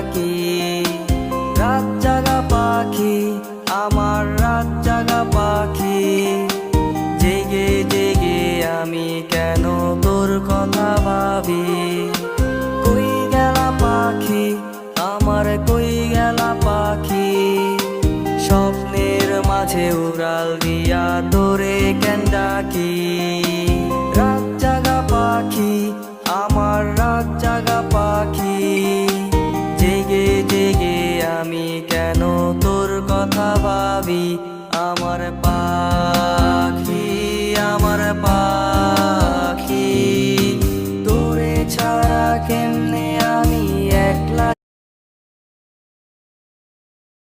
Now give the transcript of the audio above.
ডাকি। রাত জাগা পাখি, আমার রাত জাগা পাখি, জেগে জেগে আমি কেন তোর কথা ভাবি। কই গেলা পাখি, আমার কই গেলা পাখি, স্বপ্নের মাঝে উড়াল দিয়া তোরে কেন ডাকি। রাত জাগা পাখি, আমার রাত জাগা পাখি, জেগে জেগে আমি কেন তোর কথা ভাবি।